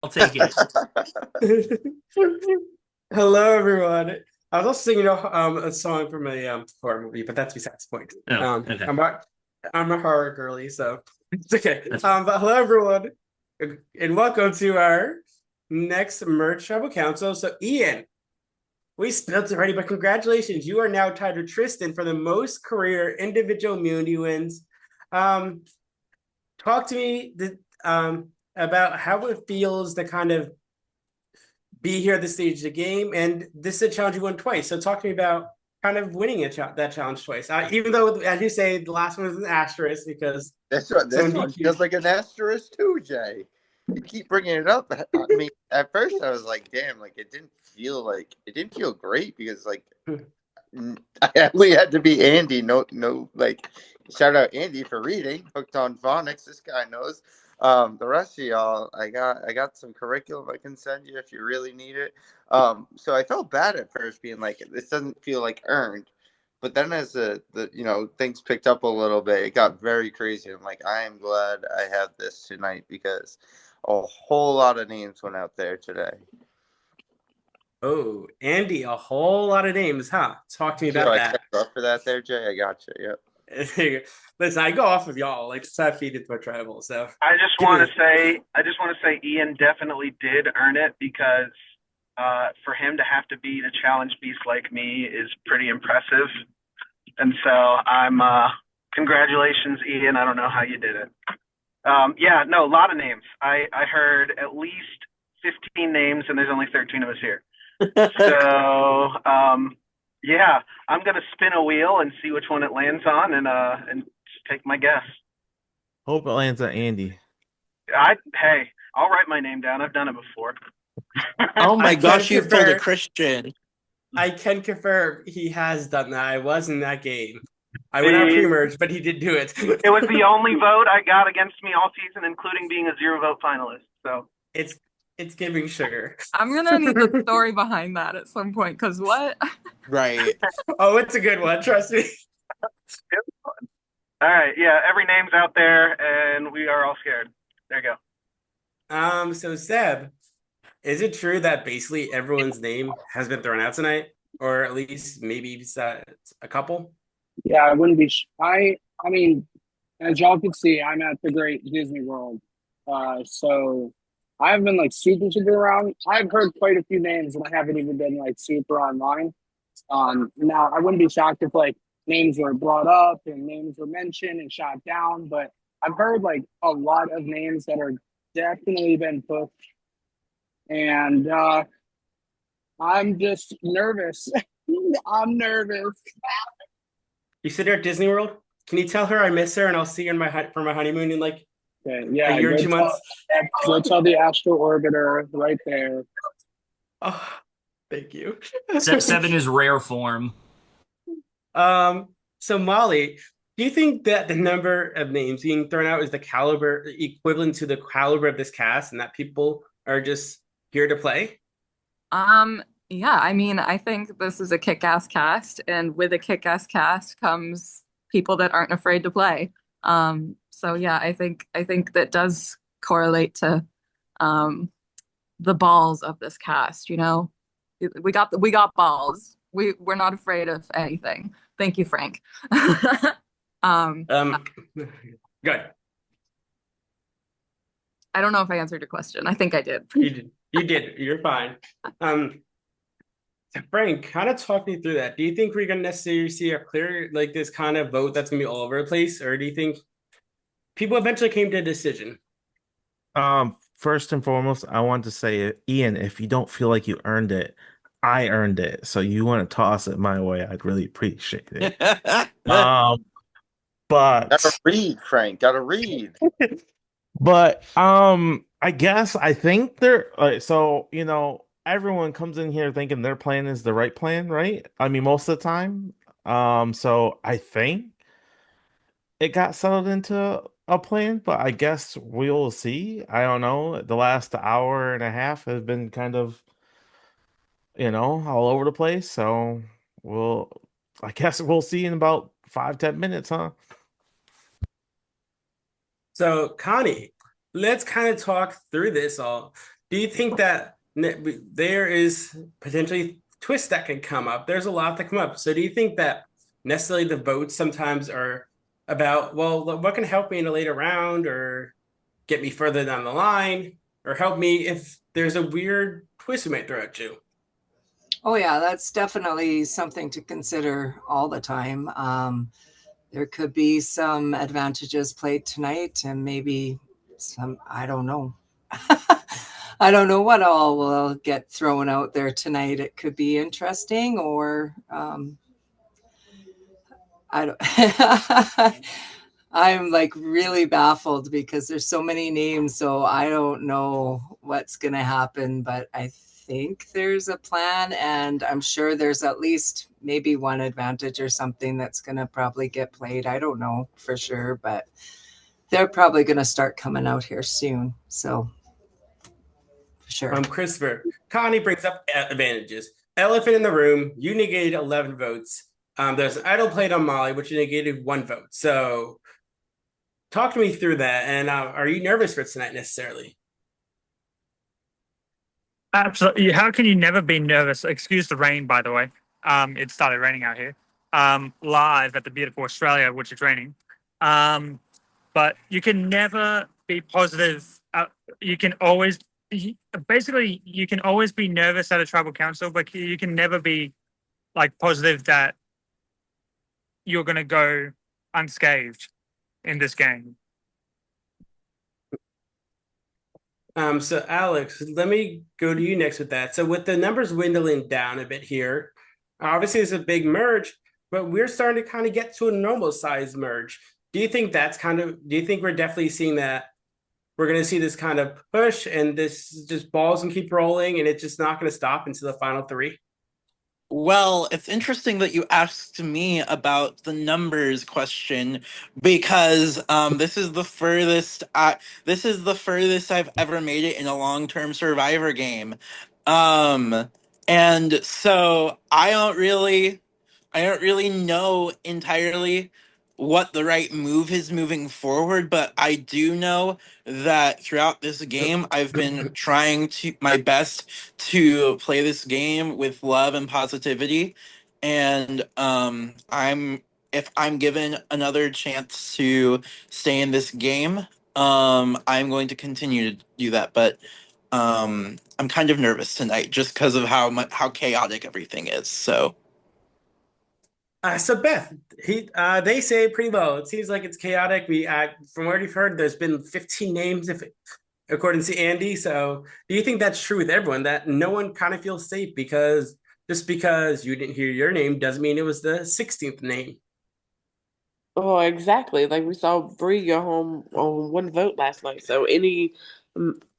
I'll take it. Hello, everyone. I was also singing a song from a horror movie, but that's besides the point. Oh, okay. I'm a horror girly, so it's okay. That's fine. But hello, everyone, and welcome to our next Merge Tribal Council. So, Ian, we spilled it already, but congratulations, you are now tied with Tristan for the most career individual immunity wins. Um, Talk to me about how it feels to kind of be here at this stage of the game. And this is a challenge you won twice. So talk to me about kind of winning that challenge twice. Even though, as you say, the last one was an asterisk because This one, someone this one feels DQ'd. like an asterisk too, Jay. You keep bringing it up. I mean, at first I was like, "Damn!" Like it didn't feel great because I only had to be Andy. No, no, like shout out Andy for reading Hooked on Phonics. This guy knows. The rest of y'all, I got some curriculum I can send you if you really need it. So I felt bad at first, being like, this doesn't feel like earned. But then as the things picked up a little bit, it got very crazy. I'm like, I am glad I have this tonight because a whole lot of names went out there today. Oh, Andy, a whole lot of names, huh? Talk to me So about I that. set you up for that there, Jay. I got you. Yep. Listen, I go off of y'all like side feed into a tribal. So give me I just want to say Ian definitely did earn it because for him to have to beat a challenge beast like me is pretty impressive. And so congratulations, Ian. I don't know how you did it. Yeah, no, a lot of names. I heard at least 15 names, and there's only 13 of us here. So, yeah, I'm gonna spin a wheel and see which one it lands on, and just take my guess. Hope it lands on Andy. Hey, I'll write my name down. I've done it before. Oh I my can gosh, you've pulled a confirm. Christian. I can confirm he has done that. I was in that game. I went out the pre-merge, but he did do it. It was the only vote I got against me all season, including being a zero vote finalist. So it's it's giving sugar. I'm gonna need the story behind that at some point, because what? Right. Oh, it's a good one. Trust me. all right, yeah, every name's out there, and we are all scared. There you go. So Seb, is it true that basically everyone's name has been thrown out tonight, or at least maybe a couple? Yeah, I wouldn't be. I mean, as y'all can see, I'm at the Great Disney World. So I haven't been like super around. I've heard quite a few names, and I haven't even been like super online. Now I wouldn't be shocked if like names were brought up and names were mentioned and shot down, but I've heard like a lot of names that are definitely been pushed, and I'm just nervous. I'm nervous. You sit here at Disney World. Can you tell her I miss her and I'll see her in for my honeymoon in like Okay, a yeah, year and 2 months? go tell the Astro Orbiter right there. Oh, thank you. Seven is rare form. So Molly, do you think that the number of names being thrown out is the caliber equivalent to the caliber of this cast, and that people are just here to play? Yeah, I mean, I think this is a kick-ass cast, and with a kick-ass cast comes people that aren't afraid to play. So yeah, I think that does correlate to um the balls of this cast, you know. We got balls. We're not afraid of anything. Thank you, Frank. Um, Good. I don't know if I answered your question. I think I did. You did. You did. You're fine. Um, Frank, kind of talk me through that. Do you think we're gonna necessarily see a clear like this kind of vote that's gonna be all over the place, or do you think people eventually came to a decision? First and foremost, I want to say, Ian, if you don't feel like you earned it, I earned it. So you want to toss it my way, I'd really appreciate it. Um, Gotta but read, Frank. Gotta read. I guess I think they're so everyone comes in here thinking their plan is the right plan, right? I mean, most of the time. So I think it got settled into a plan, but I guess we'll see. I don't know. The last hour and a half has been kind of, all over the place. So we'll, I guess we'll see in about 5, 10 minutes, huh? So, Connie, let's kind of talk through this all. do you think that there is potentially twists that could come up? There's a lot that come up. So do you think that necessarily the votes sometimes are about, well, what can help me in a later round or get me further down the line or help me if there's a weird twist we might throw at you? Oh yeah, that's definitely something to consider all the time. There could be some advantages played tonight and maybe some, I don't know. I don't know what all will get thrown out there tonight. It could be interesting or I don't I'm like really baffled because there's so many names, so I don't know what's going to happen, but I think there's a plan and I'm sure there's at least maybe one advantage or something that's going to probably get played. I don't know for sure, but they're probably going to start coming out here soon. So for sure. Christopher, Connie brings up advantages. Elephant in the room, you negated 11 votes. There's an idle played on Molly, which you negated 1 vote. So talk to me through that. And are you nervous for tonight necessarily? Absolutely. How can you never be nervous? Excuse the rain, by the way. It started raining out here. Live at the beautiful Australia, which is raining. But you can never be positive. You can always, basically, you can always be nervous at a tribal council, but you can never be like positive that you're going to go unscathed in this game. So Alex, let me go to you next with that. So with the numbers dwindling down a bit here, obviously it's a big merge, but we're starting to kind of get to a normal size merge. Do you think do you think we're definitely seeing that we're going to see this kind of push and this just balls and keep rolling and it's just not going to stop into the final 3? Well, it's interesting that you asked me about the numbers question because this is the furthest I've ever made it in a long-term Survivor game. And so I don't really know entirely what the right move is moving forward, but I do know that throughout this game, I've been trying to my best to play this game with love and positivity. And if I'm given another chance to stay in this game, I'm going to continue to do that. But I'm kind of nervous tonight just because of how chaotic everything is. So. So Beth, they say it pretty well. It seems like it's chaotic. From what we've heard, there's been 15 names, according to Andy. So, do you think that's true with everyone? That no one kind of feels safe because just because you didn't hear your name doesn't mean it was the 16th name. Oh, exactly. Like we saw Bree go home on 1 vote last night. So any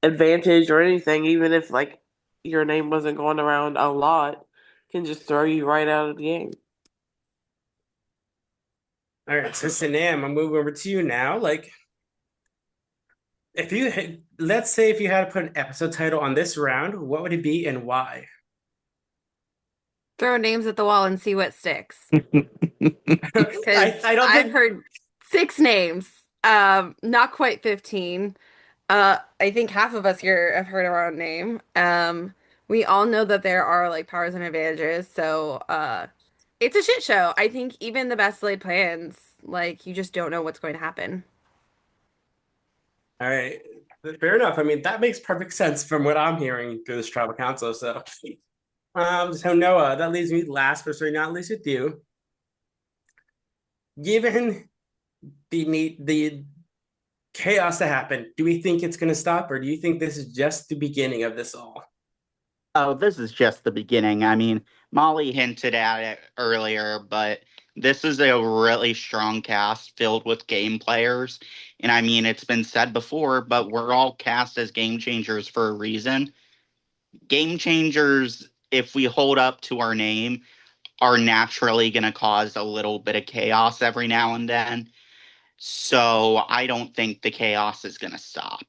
advantage or anything, even if like your name wasn't going around a lot, can just throw you right out of the game. All right, so Sanam, I'm moving over to you now. Like, let's say if you had to put an episode title on this round, what would it be and why? Throw names at the wall and see what sticks. Because I've heard 6 names, not quite 15. I think half of us here have heard our own name. We all know that there are like powers and advantages, so it's a shit show. I think even the best laid plans, like you just don't know what's going to happen. All right, fair enough. I mean, that makes perfect sense from what I'm hearing through this tribal council. So Noah, that leaves me last, but certainly not least with you. Given the chaos that happened, do we think it's going to stop, or do you think this is just the beginning of this all? Oh, this is just the beginning. I mean, Molly hinted at it earlier, but this is a really strong cast filled with game players. And I mean, it's been said before, but we're all cast as game changers for a reason. Game changers, if we hold up to our name, are naturally going to cause a little bit of chaos every now and then. So I don't think the chaos is going to stop.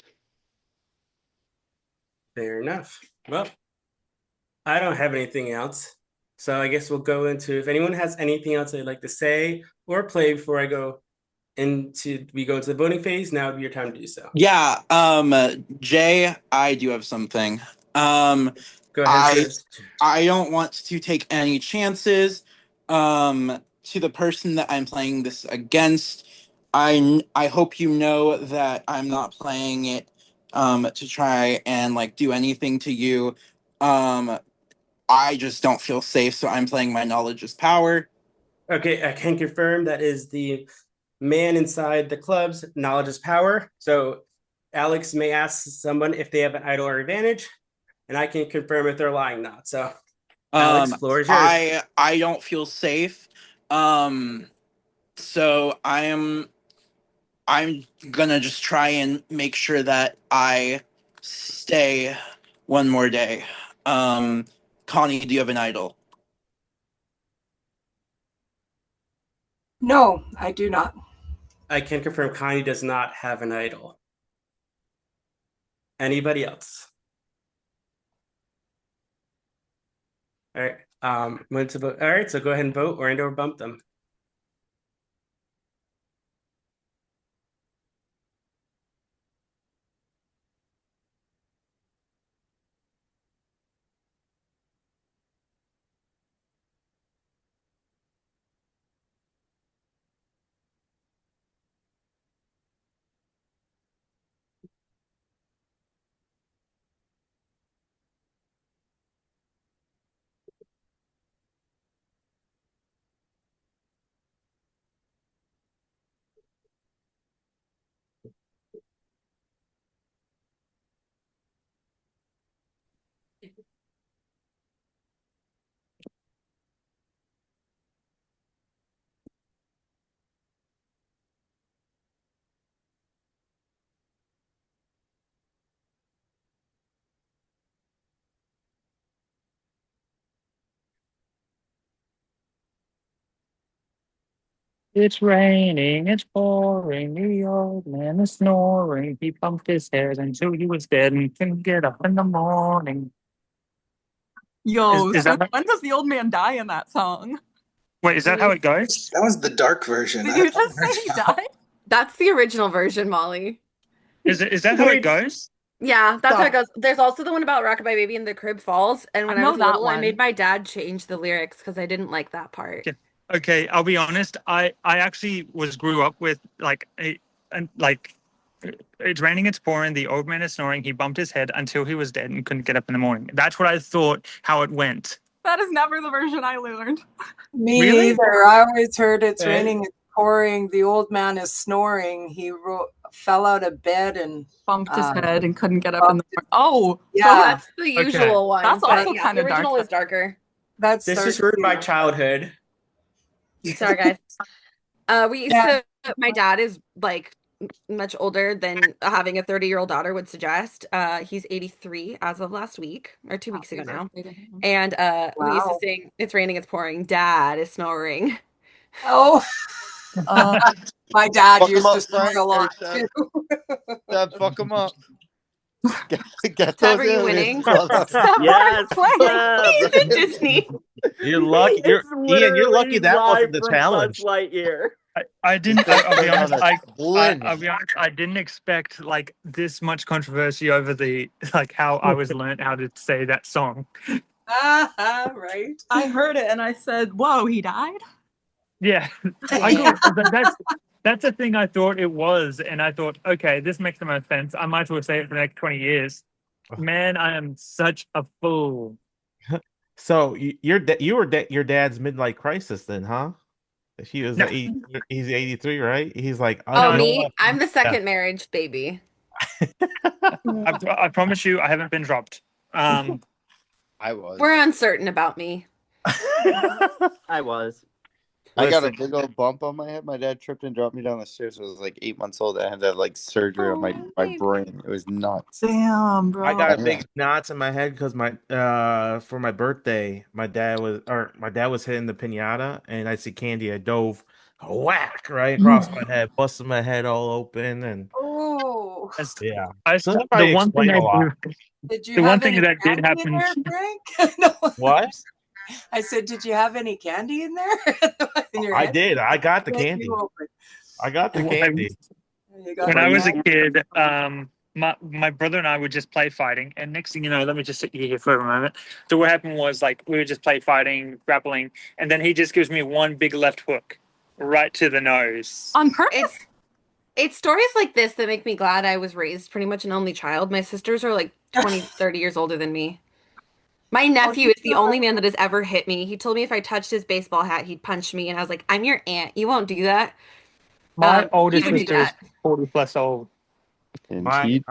Fair enough. Well, I don't have anything else. So I guess we'll go into if anyone has anything else they'd like to say or play before I go we go into the voting phase. Now would be your time to do so. Yeah, Jay, I do have something. Go ahead. I don't want to take any chances. To the person that I'm playing this against, I hope you know that I'm not playing it to try and like do anything to you. I just don't feel safe, so I'm playing my knowledge is power. Okay, I can confirm that is the man inside the club's knowledge is power. So Alex may ask someone if they have an idol or advantage, and I can confirm if they're lying not. So Alex, floor is yours. I don't feel safe. So I'm gonna just try and make sure that I stay one more day. Connie, do you have an idol? No, I do not. I can confirm Connie does not have an idol. Anybody else? All right. Went to vote. All right, so go ahead and vote or bump them. It's raining, it's pouring, the old man is snoring. He bumped his head until he was dead and couldn't get up in the morning. Yo, Is so that when does the old man die in that song? wait? Is that how it goes? That was the dark version. Did you just say he died? That's the original version, Molly. Is that how it goes? Yeah, that's how it goes. There's also the one about Rockabye Baby and the Crib Falls. And when I I know was that little, I one. made my dad change the lyrics because I didn't like that part. Okay, I'll be honest. I actually grew up with it's raining, it's pouring, the old man is snoring. He bumped his head until he was dead and couldn't get up in the morning. That's what I thought how it went. That is never the version I learned. Me Really? either. I always heard it's Okay. raining, it's pouring, the old man is snoring. He fell out of bed and bumped his head and couldn't get up in the morning. Oh, yeah. So that's the usual one. That's but also yeah, kind the of original dark. is darker. That's This just ruined my childhood. Sorry, guys. We used to. My dad is like much older than having a 30-year-old daughter would suggest. He's 83 as of last week or 2 weeks ago now. And we used to sing "It's Raining, It's Pouring." Dad is snoring. Oh, my dad Fuck 'em used up, to snore Frank. a lot Hey, too. Dad, fuck them up. Get Seb, those are you aliens, winning? brother. Yes, Yeah, he's in Disney. You're lucky. Ian, you're lucky that wasn't the challenge. Lightyear. I didn't. I'll be honest. Blend. I'll be honest. I didn't expect like this much controversy over the how I was learned how to say that song. Right. I heard it and I said, "Whoa, he died." Yeah, that's the thing I thought it was, and I thought, okay, this makes the most sense. I might as well say it for the next 20 years. Man, I am such a fool. So you were your dad's midlife crisis then, huh? He was he's 83, right? He's like, Oh, me? I'm the second marriage baby. I promise you, I haven't been dropped. I was. We're uncertain about me. I was. I got a big old bump on my head. My dad tripped and dropped me down the stairs. I was like 8 months old. I had to have like surgery on my brain. It was nuts. Damn, bro. I got a big knots in my head because for my birthday, my dad was hitting the pinata and I see candy. I dove whack right across my head, busted my head all open, and oh yeah. The one thing did you the have one thing any that did candy happen. in there, Frank? No. What? I said, did you have any candy in there? In your I head? did. I got the Thank candy. you, Open. I got the When candy. when I was a kid, my brother and I would just play fighting, and next thing you know, let me just sit you here for a moment. So what happened was like we would just play fighting, grappling, and then he just gives me one big left hook right to the nose. On purpose. It's stories like this that make me glad I was raised pretty much an only child. My sisters are like 20, 30 years older than me. My nephew is the only man that has ever hit me. He told me if I touched his baseball hat, he'd punch me. And I was like, I'm your aunt. You won't do that. My He oldest would do sister is that. 40 plus old. And My he,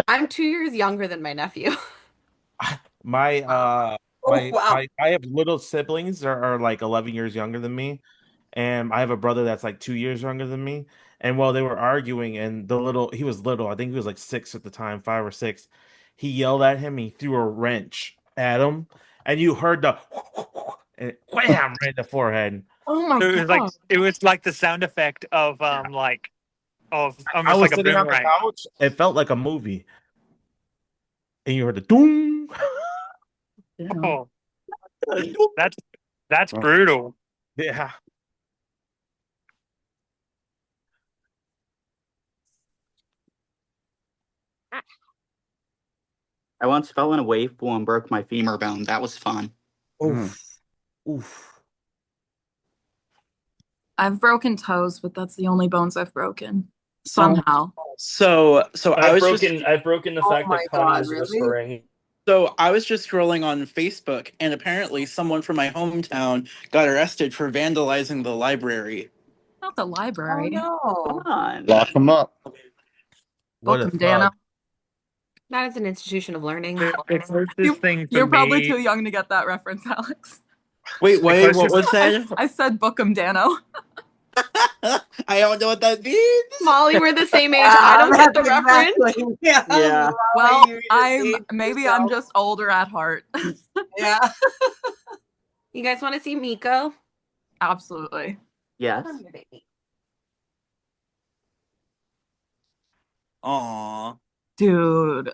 I'm 2 years younger than my nephew. my Oh, wow. I have little siblings that are like 11 years younger than me, and I have a brother that's like 2 years younger than me. And while they were arguing, and he was little, I think he was like 6 at the time, 5 or 6. He yelled at him. He threw a wrench at him, and you heard the and wham right in the forehead. Oh my god. It was like the sound effect of I almost was like a sitting on the boomerang. couch. It felt like a movie, and you heard the doom. Oh, that's brutal. Yeah. I once fell in a wave pool and broke my femur bone. That was fun. Oof. Oof. I've broken toes, but that's the only bones I've broken. Somehow. So I I've was broken the Oh fact my that Connie God, is really? whispering. so I was just scrolling on Facebook, and apparently someone from my hometown got arrested for vandalizing the library. Not the Oh library. no. Come on. lock him up. What a Welcome, Dana. thug. That is an institution of learning. The closest thing for You're probably me, too young to get that reference, Alex. Wait, the what closest, was that? I said Bookham Dano. I don't know what that means. Molly, we're the same age. I don't get the That's reference. exactly. Yeah. Yeah. Well, you just I'm aged maybe yourself. I'm just older at heart. Yeah. You guys want to see Miko? Absolutely. Yes. Come here, baby. Aw. Dude.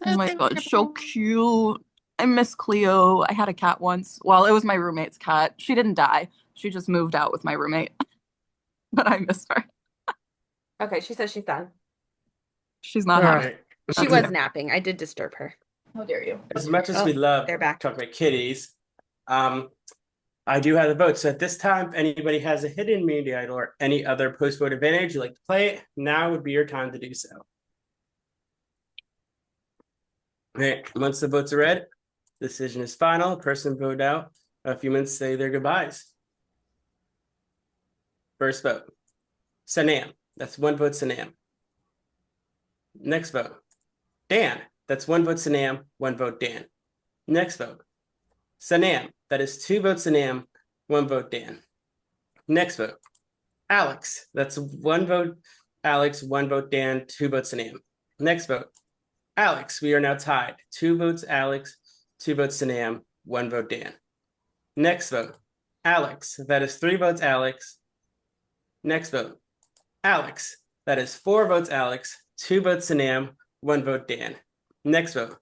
Oh my god, so cute. I miss Cleo. I had a cat once. Well, it was my roommate's cat. She didn't die. She just moved out with my roommate. But I miss her. Okay, she says she's done. She's All not happy. right. She was napping. I did disturb her. How dare you? As much as Oh, we love they're back. talking about kitties, I do have the vote. So at this time, if anybody has a hidden immunity idol or any other post-vote advantage you'd like to play, now would be your time to do so. Okay, once the votes are read, decision is final. Person voted out. A few minutes say their goodbyes. First vote, Sanam. That's 1 vote, Sanam. Next vote, Dan. That's 1 vote, Sanam, 1 vote, Dan. Next vote, Sanam. That is 2 votes, Sanam, 1 vote, Dan. Next vote, Alex. That's 1 vote, Alex, 1 vote, Dan, 2 votes, Sanam. Next vote, Alex. We are now tied. 2 votes, Alex, 2 votes, Sanam, 1 vote, Dan. Next vote, Alex. That is 3 votes, Alex. Next vote, Alex. That is 4 votes, Alex, 2 votes, Sanam, 1 vote, Dan. Next vote,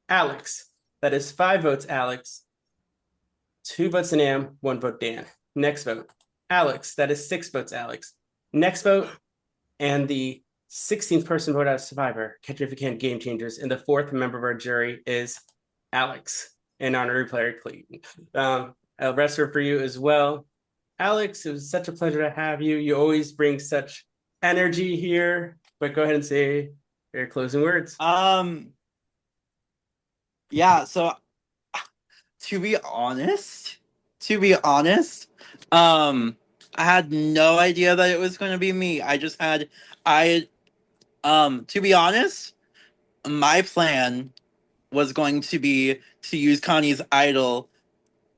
Alex. That is 5 votes, Alex, 2 votes, Sanam, 1 vote, Dan. Next vote, Alex. That is 6 votes, Alex. Next vote, and the 16th person voted out of Survivor, Catch Me If You Can Game Changers, and the 4th member of our jury is Alex, an honorary player, Clayton. I'll rest her for you as well. Alex, it was such a pleasure to have you. You always bring such energy here, but go ahead and say your closing words. Yeah, so to be honest, I had no idea that it was going to be me. To be honest, my plan was going to be to use Connie's idol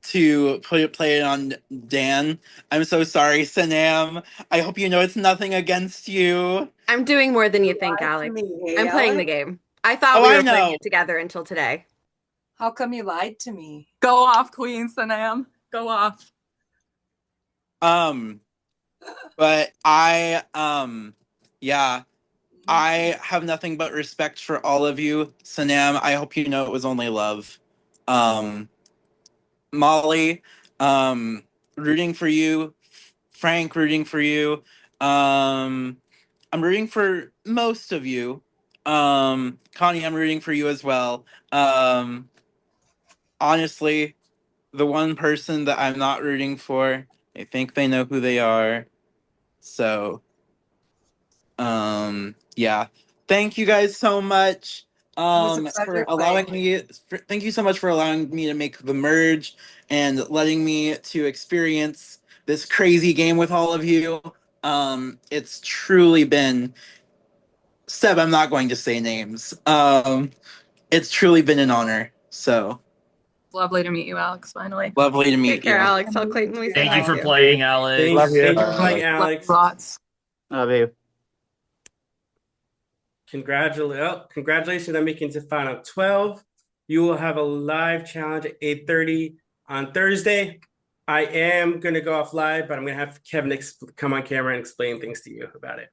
to play it on Dan. I'm so sorry, Sanam. I hope you know it's nothing against you. I'm doing more than you think, Alex. I'm playing the game. I thought we were playing it together until today. How come you lied to me? Go off, Queen Sanam. Go off. But I have nothing but respect for all of you. Sanam, I hope you know it was only love. Molly, rooting for you. Frank, rooting for you. I'm rooting for most of you. Connie, I'm rooting for you as well. Honestly, the one person that I'm not rooting for, I think they know who they are. So, yeah. Thank you guys so much. was a For pleasure allowing playing. me. Thank you so much for allowing me to make the merge and letting me to experience this crazy game with all of you. It's truly been. Seb, I'm not going to say names. It's truly been an honor. So Lovely to meet you, Alex. Finally. lovely to meet Take care, you. Alex. I'll Clayton. We say Thank you hi for to. playing, Alex. Love you. Thank you for playing, Alex. Lots. Love you. Congratulations on making it to Final 12. You will have a live challenge at 8:30 on Thursday. I am going to go off live, but I'm going to have Kevin come on camera and explain things to you about it.